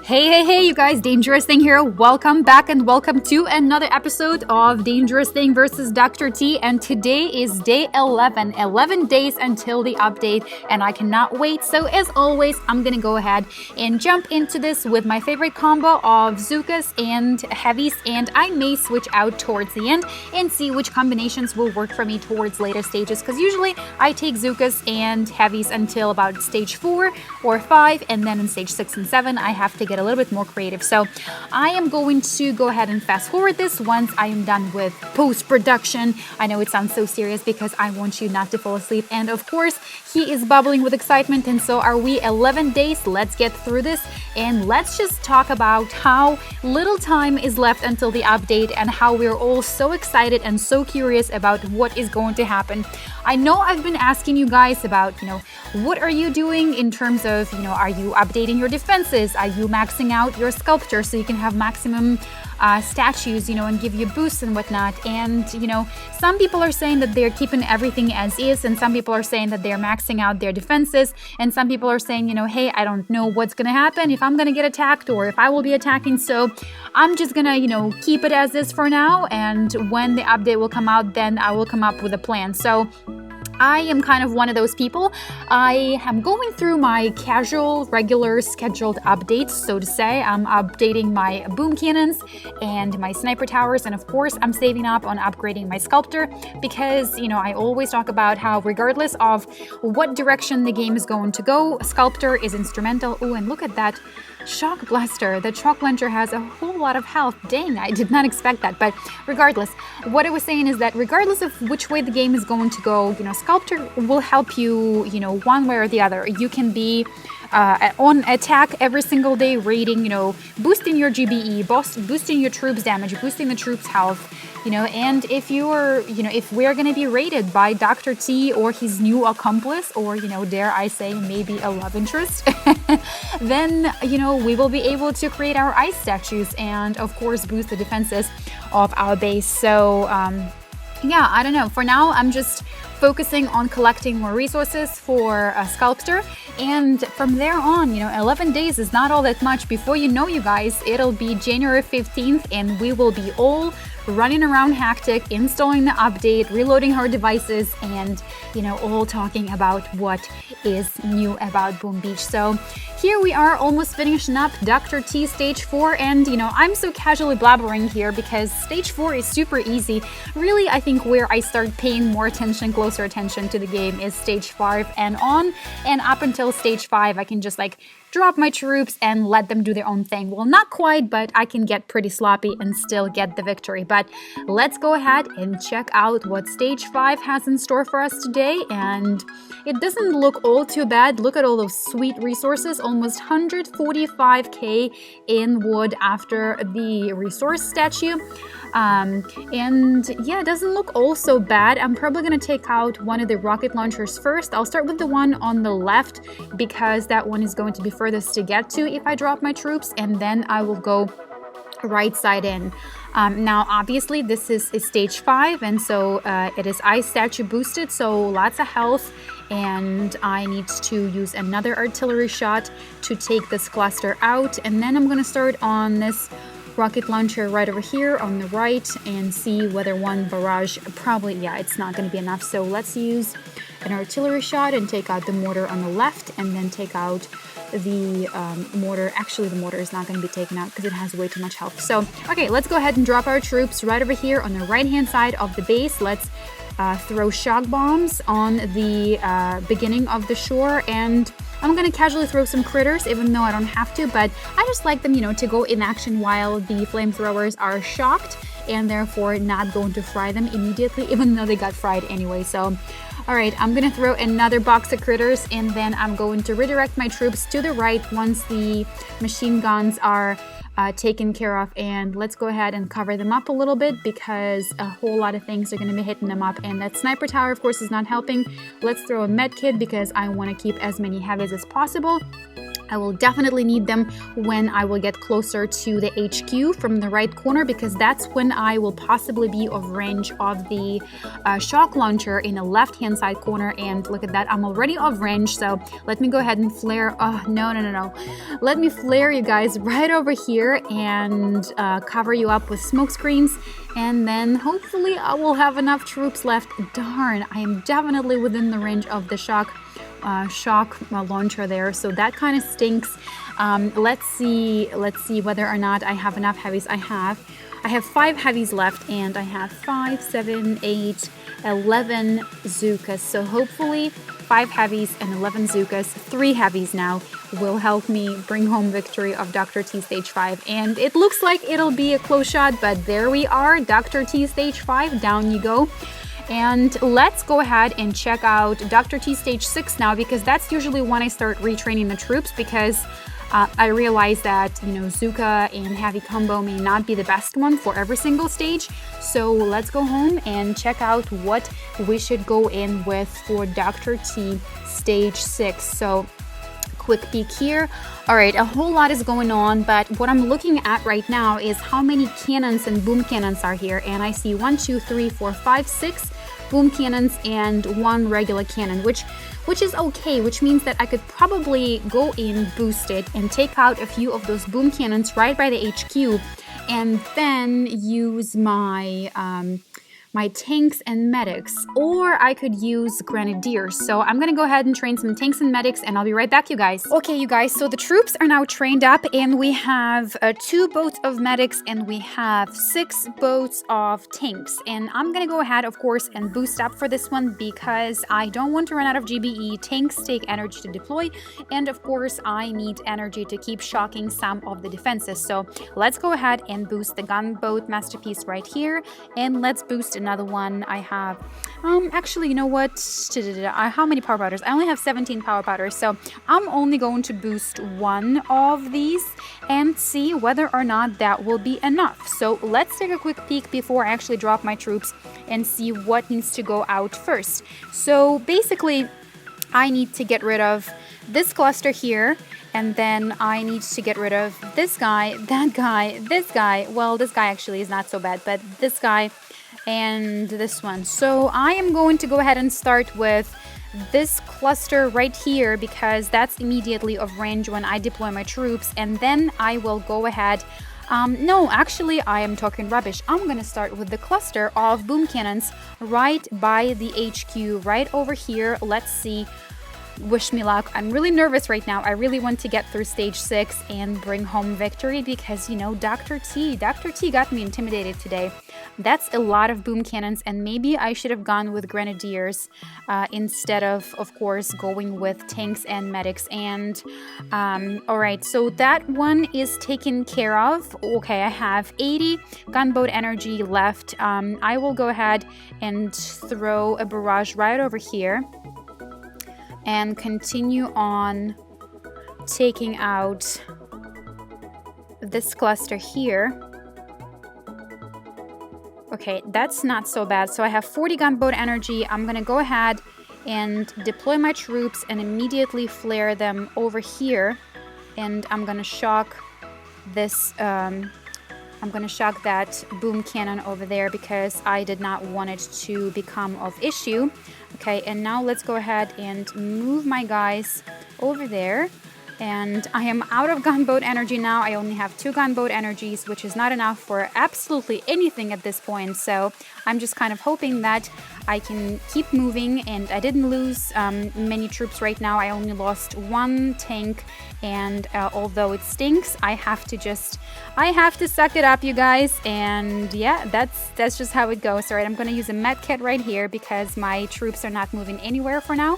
Hey, you guys, Dangerous Thing here. Welcome back and welcome to another episode of Dangerous Thing versus Dr. T. And today is day 11, 11 days until the update, and I cannot wait. So as always, I'm gonna go ahead and jump into this with my favorite combo of Zukas and Heavies, and I may switch out towards the end and see which combinations will work for me towards later stages, because usually I take Zukas and Heavies until about stage 4 or 5, and then in stage 6 and 7, I have to get a little bit more creative. So I am going to go ahead and fast forward this once I am done with post-production. I know it sounds so serious because I want you not to fall asleep. And of course, he is bubbling with excitement, and so are we. 11 days. Let's get through this, and let's just talk about how little time is left until the update and how we're all so excited and so curious about what is going to happen. I know I've been asking you guys about, what are you doing in terms of, are you updating your defenses? Are you maxing out your sculpture so you can have maximum statues, and give you boosts and whatnot? And, some people are saying that they're keeping everything as is, and some people are saying that they're maxing out their defenses, and some people are saying, hey, I don't know what's going to happen, if I'm going to get attacked or if I will be attacking, so I'm just going to, keep it as is for now, and when the update will come out, then I will come up with a plan. So I am kind of one of those people. I am going through my casual, regular, scheduled updates, so to say. I'm updating my boom cannons and my sniper towers, and of course, I'm saving up on upgrading my sculptor because, I always talk about how regardless of what direction the game is going to go, sculptor is instrumental. Oh, and look at that shock blaster. The shock launcher has a whole lot of health. Dang, I did not expect that. But regardless, what I was saying is that regardless of which way the game is going to go, sculptor will help you, one way or the other. You can be on attack every single day, raiding, boosting your GBE, boosting your troops damage, boosting the troops health, and if if we're going to be raided by Dr. T or his new accomplice, or, dare I say, maybe a love interest, then, we will be able to create our ice statues and, of course, boost the defenses of our base. So, yeah, I don't know. For now, I'm just focusing on collecting more resources for a sculptor, and from there on, 11 days is not all that much. Before you know, you guys, it'll be January 15th, and we will be all running around hectic, installing the update, reloading our devices, and, all talking about what is new about Boom Beach. So here we are, almost finishing up Dr. T stage 4, and, I'm so casually blabbering here because stage 4 is super easy. Really, I think where I start paying more attention, closer attention to the game is stage 5 and on, and up until stage 5, I can just drop my troops and let them do their own thing. Well, not quite, but I can get pretty sloppy and still get the victory. But let's go ahead and check out what stage 5 has in store for us today. And it doesn't look all too bad. Look at all those sweet resources, almost 145k in wood after the resource statue. And yeah, it doesn't look all so bad. I'm probably going to take out one of the rocket launchers first. I'll start with the one on the left because that one is going to be furthest to get to if I drop my troops, and then I will go right side in. Now, obviously, this is stage 5, and so it is ice statue boosted, so lots of health, and I need to use another artillery shot to take this cluster out, and then I'm going to start on this rocket launcher right over here on the right and see whether one barrage, probably, yeah, it's not going to be enough. So let's use an artillery shot and take out the mortar on the left, and then take out the mortar. Actually, the mortar is not going to be taken out because it has way too much health. So, okay, let's go ahead and drop our troops right over here on the right-hand side of the base. Let's throw shock bombs on the beginning of the shore, and I'm going to casually throw some critters, even though I don't have to, but I just like them, to go in action while the flamethrowers are shocked, and therefore not going to fry them immediately, even though they got fried anyway. So, all right, I'm going to throw another box of critters, and then I'm going to redirect my troops to the right once the machine guns are taken care of, and let's go ahead and cover them up a little bit because a whole lot of things are going to be hitting them up, and that sniper tower, of course, is not helping. Let's throw a med kit because I want to keep as many heavies as possible. I will definitely need them when I will get closer to the HQ from the right corner, because that's when I will possibly be of range of the shock launcher in the left-hand side corner. And look at that, I'm already of range. So let me go ahead and flare. Oh, no. Let me flare you guys right over here and cover you up with smoke screens. And then hopefully I will have enough troops left. Darn, I am definitely within the range of the shock launcher there, so that kind of stinks. Let's see whether or not I have enough heavies. I have 5 heavies left, and I have 5, 7, 8, 11 Zookas. So hopefully 5 heavies and 11 Zookas, 3 heavies now, will help me bring home victory of Dr. T Stage 5. And it looks like it'll be a close shot, but there we are, Dr. T Stage 5, down you go. And let's go ahead and check out Dr. T Stage 6 now, because that's usually when I start retraining the troops, because I realize that, Zuka and Heavy Combo may not be the best one for every single stage. So let's go home and check out what we should go in with for Dr. T Stage 6. So quick peek here. All right, a whole lot is going on, but what I'm looking at right now is how many cannons and boom cannons are here. And I see 1, 2, 3, 4, 5, 6 boom cannons and 1 regular cannon, which is okay, which means that I could probably go in, boost it, and take out a few of those boom cannons right by the HQ, and then use my my tanks and medics, or I could use grenadiers. So I'm gonna go ahead and train some tanks and medics, and I'll be right back, you guys. Okay, you guys, so the troops are now trained up, and we have 2 boats of medics, and we have 6 boats of tanks. And I'm gonna go ahead, of course, and boost up for this one, because I don't want to run out of GBE. Tanks take energy to deploy, and of course I need energy to keep shocking some of the defenses. So let's go ahead and boost the gunboat masterpiece right here, and let's boost another one. I have actually, you know what, how many power powders? I only have 17 power powders, so I'm only going to boost 1 of these and see whether or not that will be enough. So let's take a quick peek before I actually drop my troops and see what needs to go out first. So basically I need to get rid of this cluster here, and then I need to get rid of this guy, that guy, this guy. Well, this guy actually is not so bad, but this guy and this one. So I am going to go ahead and start with this cluster right here, because that's immediately of range when I deploy my troops, and then I will go ahead. No, actually, I am talking rubbish. I'm gonna start with the cluster of boom cannons right by the HQ, right over here. Let's see. Wish me luck. I'm really nervous right now. I really want to get through stage 6 and bring home victory, because, Dr. T got me intimidated today. That's a lot of boom cannons, and maybe I should have gone with grenadiers instead of course, going with tanks and medics. And all right, so that one is taken care of. Okay, I have 80 gunboat energy left. I will go ahead and throw a barrage right over here and continue on taking out this cluster here. Okay, that's not so bad. So I have 40 gunboat energy. I'm gonna go ahead and deploy my troops and immediately flare them over here. And I'm gonna shock this, I'm gonna shock that boom cannon over there, because I did not want it to become of issue. Okay, and now let's go ahead and move my guys over there. And I am out of gunboat energy now. I only have 2 gunboat energies, which is not enough for absolutely anything at this point. So I'm just kind of hoping that I can keep moving, and I didn't lose many troops right now. I only lost 1 tank, and although it stinks, I have to suck it up, you guys. And yeah, that's just how it goes. All right, I'm gonna use a med kit right here, because my troops are not moving anywhere for now.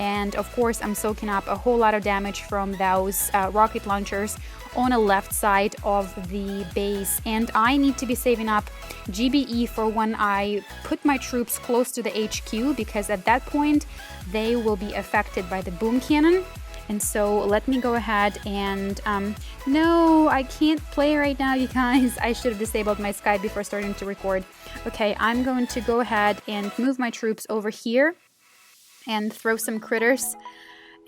And of course, I'm soaking up a whole lot of damage from those rocket launchers on the left side of the base. And I need to be saving up GBE for when I put my troops close to the HQ, because at that point, they will be affected by the boom cannon. And so let me go ahead and, no, I can't play right now, you guys. I should have disabled my Skype before starting to record. Okay, I'm going to go ahead and move my troops over here and throw some critters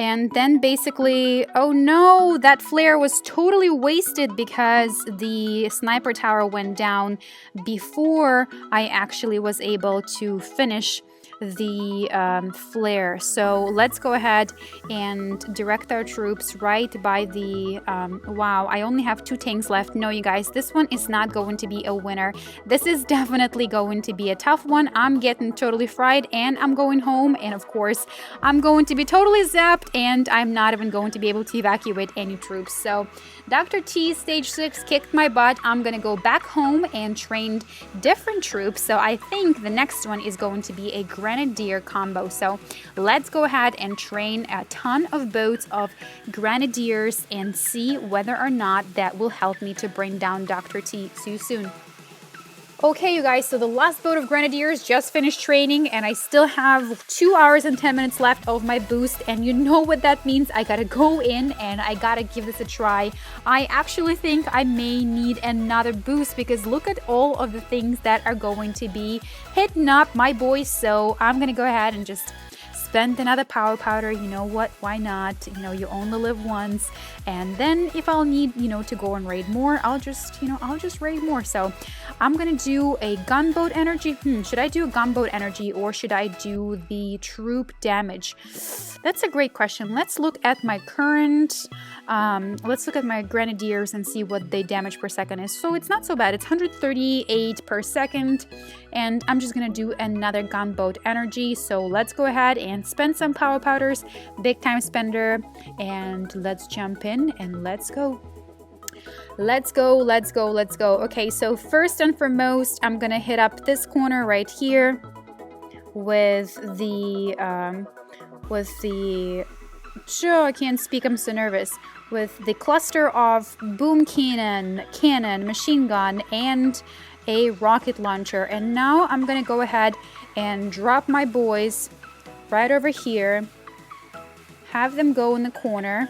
And then basically, oh no, that flare was totally wasted because the sniper tower went down before I actually was able to finish the flare. So let's go ahead and direct our troops right by the wow, I only have 2 tanks left. No, you guys, this one is not going to be a winner. This is definitely going to be a tough one. I'm getting totally fried and I'm going home, and of course I'm going to be totally zapped, and I'm not even going to be able to evacuate any troops. So Dr. T stage 6 kicked my butt. I'm gonna go back home and train different troops. So I think the next one is going to be a Grenadier combo. So let's go ahead and train a ton of boats of Grenadiers and see whether or not that will help me to bring down Dr. T. See you soon. Okay, you guys, so the last boat of Grenadiers just finished training, and I still have 2 hours and 10 minutes left of my boost, and you know what that means. I gotta go in and I gotta give this a try. I actually think I may need another boost because look at all of the things that are going to be hitting up my boys, so I'm gonna go ahead and just spend another power powder. You know what, why not? You know, you only live once. And then if I'll need, you know, to go and raid more, I'll just raid more. So I'm gonna do a gunboat energy. Should I do a gunboat energy or should I do the troop damage? That's a great question. Let's look at my current let's look at my Grenadiers and see what they damage per second is. So it's not so bad. It's 138 per second, and I'm just gonna do another gunboat energy. So let's go ahead and spend some power powders, big time spender, and let's jump in and let's go. Let's go, let's go, let's go. Okay, so first and foremost, I'm gonna hit up this corner right here with the sure, I can't speak, I'm so nervous. With the cluster of boom cannon, machine gun, and a rocket launcher. And now I'm gonna go ahead and drop my boys right over here, have them go in the corner.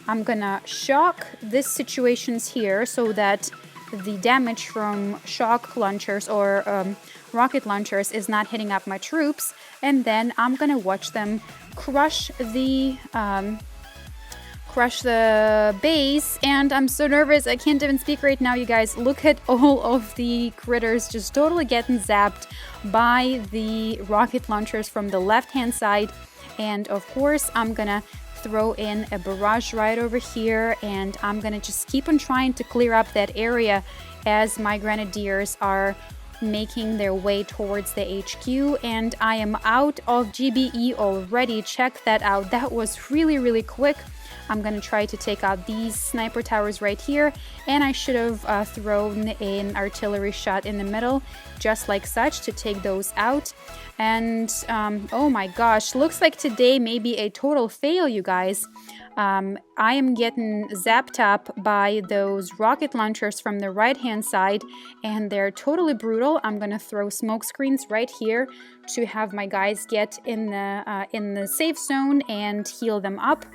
I'm gonna shock these situations here so that the damage from shock launchers or rocket launchers is not hitting up my troops, and then I'm gonna watch them crush the base. And I'm so nervous, I can't even speak right now, you guys. Look at all of the critters just totally getting zapped by the rocket launchers from the left hand side. And of course I'm gonna throw in a barrage right over here, and I'm gonna just keep on trying to clear up that area as my Grenadiers are making their way towards the HQ. And I am out of GBE already. Check that out. That was really quick. I'm gonna try to take out these sniper towers right here, and I should have thrown an artillery shot in the middle just like such to take those out. And oh my gosh, looks like today may be a total fail, you guys. I am getting zapped up by those rocket launchers from the right hand side, and they're totally brutal. I'm gonna throw smoke screens right here to have my guys get in the safe zone and heal them up.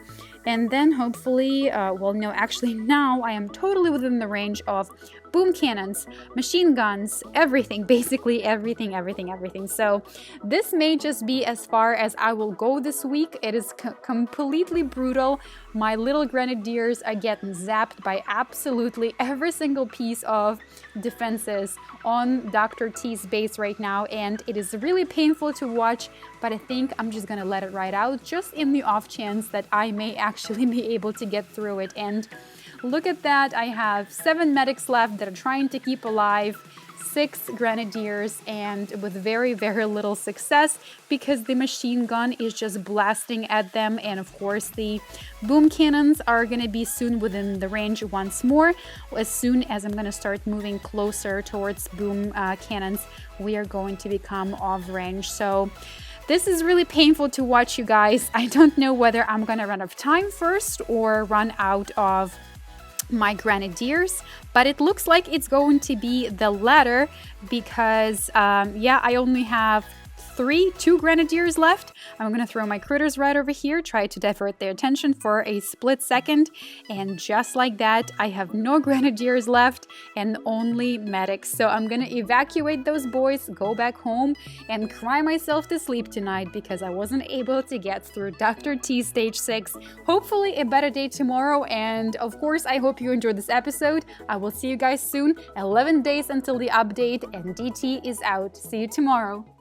And then hopefully, well, no, actually now I am totally within the range of boom cannons, machine guns, everything, basically everything. So this may just be as far as I will go this week. It is completely brutal. My little Grenadiers are getting zapped by absolutely every single piece of defenses on Dr. T's base right now, and it is really painful to watch, but I think I'm just gonna let it ride out just in the off chance that I may actually be able to get through it. And look at that, I have 7 medics left that are trying to keep alive, 6 Grenadiers, and with very little success because the machine gun is just blasting at them. And of course the boom cannons are gonna be soon within the range once more. As soon as I'm gonna start moving closer towards boom cannons, we are going to become off range. So this is really painful to watch, you guys. I don't know whether I'm gonna run out of time first or run out of my Grenadiers, but it looks like it's going to be the latter because yeah, I only have two grenadiers left. I'm gonna throw my critters right over here, try to divert their attention for a split second, and just like that, I have no grenadiers left and only medics. So I'm gonna evacuate those boys, go back home, and cry myself to sleep tonight because I wasn't able to get through Dr. T Stage 6. Hopefully a better day tomorrow, and of course I hope you enjoyed this episode. I will see you guys soon. 11 days until the update, and DT is out. See you tomorrow.